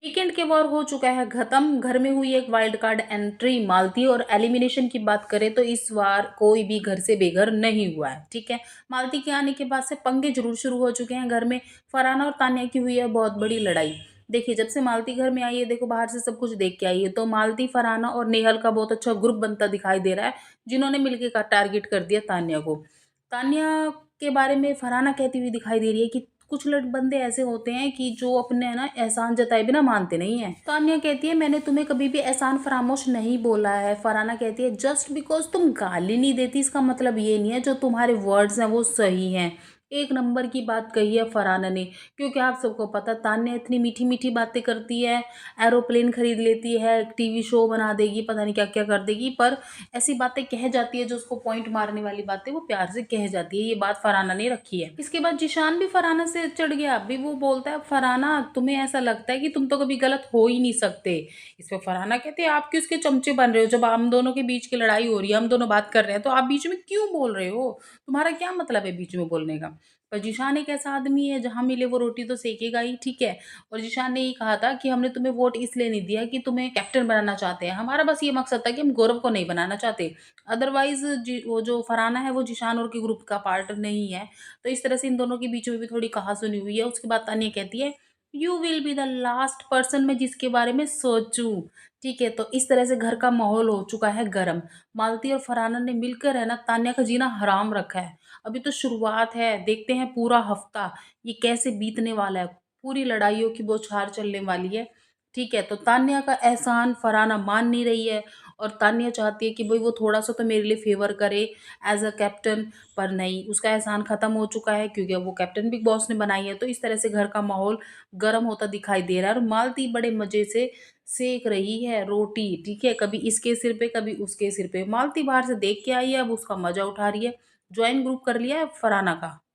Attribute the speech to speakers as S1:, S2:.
S1: Weekend के war हो चुका है खत्म। घर में हुई एक वाइल्ड कार्ड एंट्री मालती, और एलिमिनेशन की बात करें तो इस बार कोई भी घर से बेघर नहीं हुआ है। ठीक है, मालती के आने के बाद से पंगे जरूर शुरू हो चुके हैं घर में। फरहाना और तान्या की हुई है बहुत बड़ी लड़ाई। देखिए, जब से मालती घर में आई है, देखो बाहर से सब कुछ देख के आई है, तो मालती, फरहाना और नेहल का बहुत अच्छा ग्रुप बनता दिखाई दे रहा है, जिन्होंने मिलकर का टारगेट कर दिया तान्या को। तान्या के बारे में फरहाना कहती हुई दिखाई दे रही है कि कुछ लड़ बंदे ऐसे होते हैं कि जो अपने है ना एहसान जताए बिना मानते नहीं है। तान्या कहती है मैंने तुम्हें कभी भी एहसान फरामोश नहीं बोला है। फरहाना कहती है जस्ट बिकॉज तुम गाली नहीं देती इसका मतलब ये नहीं है जो तुम्हारे वर्ड्स हैं वो सही हैं। एक नंबर की बात कही है फरहाना ने, क्योंकि आप सबको पता तान्या इतनी मीठी मीठी बातें करती है, एरोप्लेन खरीद लेती है, टीवी शो बना देगी, पता नहीं क्या क्या कर देगी, पर ऐसी बातें कह जाती है जो उसको पॉइंट मारने वाली बातें वो प्यार से कह जाती है। ये बात फरहाना ने रखी है। इसके बाद जिशान भी फरहाना से चढ़ गया। अभी वो बोलता है फरहाना तुम्हें ऐसा लगता है कि तुम तो कभी गलत हो ही नहीं सकते। इस पे फरहाना कहते हैं आप क्यों उसके चमचे बन रहे हो, जब हम दोनों के बीच की लड़ाई हो रही है, हम दोनों बात कर रहे हैं, तो आप बीच में क्यों बोल रहे हो, तुम्हारा क्या मतलब है बीच में बोलने का। पर जिशान एक ऐसा आदमी है जहां मिले वो रोटी तो सेकेगा ही। ठीक है, और जिशान ने ये कहा था कि हमने तुम्हें वोट इसलिए नहीं दिया कि तुम्हें कैप्टन बनाना चाहते हैं, हमारा बस ये मकसद था कि हम गौरव को नहीं बनाना चाहते। अदरवाइज वो जो फरहाना है वो जिशान और के ग्रुप का पार्ट नहीं है। तो इस तरह से इन दोनों के बीच में भी थोड़ी कहा सुनी हुई है। उसके बाद तानिया कहती है you will be the last person मैं जिसके बारे में सोचूं। ठीक है, तो इस तरह से घर का माहौल हो चुका है गर्म। मालती और फरहाना ने मिलकर है ना तान्या का जीना हराम रखा है। अभी तो शुरुआत है, देखते हैं पूरा हफ्ता ये कैसे बीतने वाला है। पूरी लड़ाइयों की बौछार चलने वाली है। ठीक है, तो तान्या का एहसान फरहाना मान नहीं रही है, और तान्या चाहती है कि भाई वो थोड़ा सा तो मेरे लिए फेवर करे एज अ कैप्टन। पर नहीं, उसका एहसान खत्म हो चुका है क्योंकि अब वो कैप्टन बिग बॉस ने बनाई है। तो इस तरह से घर का माहौल गर्म होता दिखाई दे रहा है, और मालती बड़े मजे से सेक रही है रोटी। ठीक है, कभी इसके सिर पे कभी उसके सिर पे। मालती बाहर से देख के आई है, अब उसका मजा उठा रही है। ज्वाइन ग्रुप कर लिया है फरहाना का।